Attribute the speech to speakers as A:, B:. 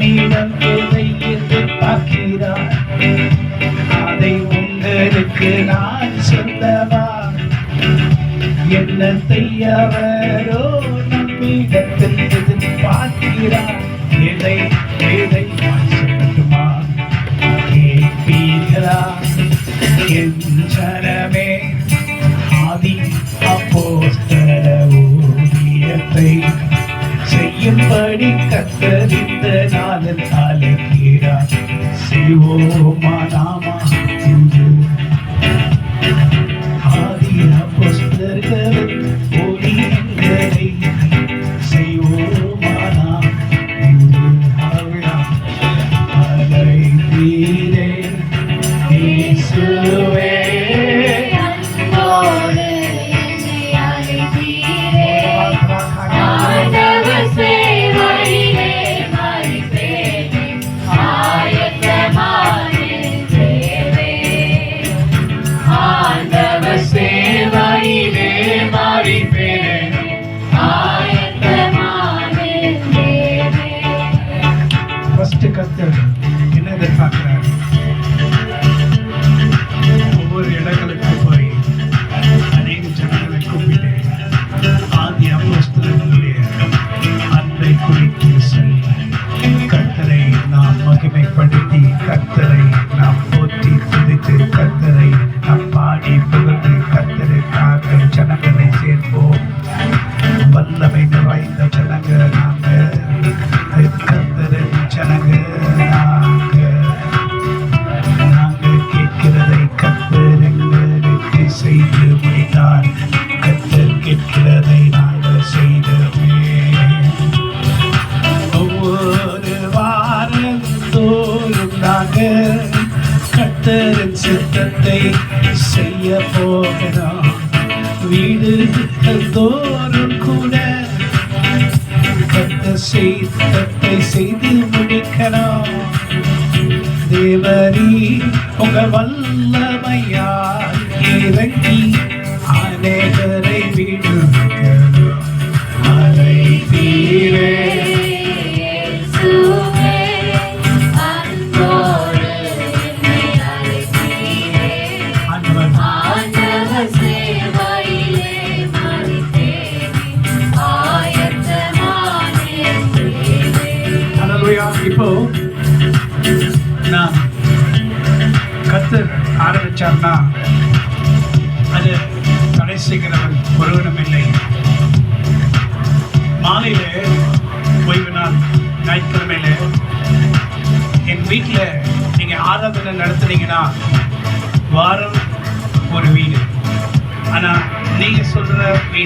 A: என்னிடம் எதை எதிர்பார்க்கிறார் அதை உங்களுக்கு நான் சொல்லவா? என்னத்தை அவரோ நம்மிடத்தில் எதிர்பார்க்கிறார் எதை எதை சொல்லட்டுமா? கேட்பீர்களா என் ஜனமே? ஆதி அப்போஸ்தல ஊழியத்தை செய்யும்படி கர்த்தர் இந்த நாளில் அழைக்கிறார். செய்வோமா நாமா என்று ஆதி அப்போஸ்தலர்கள் ஊழியங்களை செய்வோமா நாம் என்று அழைத்தீரே இயேசுவே. கர்த்தர் என்ன எதிர்பார்க்கிறார்? ஒவ்வொரு இடங்களுக்கு போய் அநேக ஜனங்களை கூப்பிட்டு ஆதி அப்போஸ்தலர்களுடைய அன்பை குறித்து சொல்லி கர்த்தரை நாம் மகிமைப்படுத்தி கர்த்தரை நாம் போற்றி துதித்து கர்த்தரை நாம் பாடி புகழ்ந்து கர்த்தருக்காக ஜனங்களை சேர்ப்போம். வல்லமை நிறைந்த ஜனங்க நாங்கள், கர்த்தரின் ஜனங்க நாங்கள் கேட்கிறதை கர்த்தர் எங்களுக்கு செய்து முடித்தார். கர்த்தர் கேட்கிறதை நாங்கள் செய்தோமே. ஒவ்வொரு வாரம் தோறும் நாங்கள் கர்த்தரின் சித்தத்தை செய்ய போகிறோம். வீடுகள் தோறும் கூட சித்தத்தை செய்து முடிக்கணும். தேவரீ உங்கள் வல்லமையால் இறங்கி அநேகரை விடுவிக்கணும். அழைத்தீரே இப்போ நான் கர்த்தர் ஆரம்பிச்சார்னா அது தடை செய்கிறவன் ஒருவனும் இல்லை. மாலையில ஓய்வு நாள் ஞாயிற்றுக்கிழமையில என் வீட்டில் நீங்க ஆராதனை நடத்துனீங்கன்னா வாரம் ஒரு வீடு, ஆனா நீங்க சொல்ற வீடு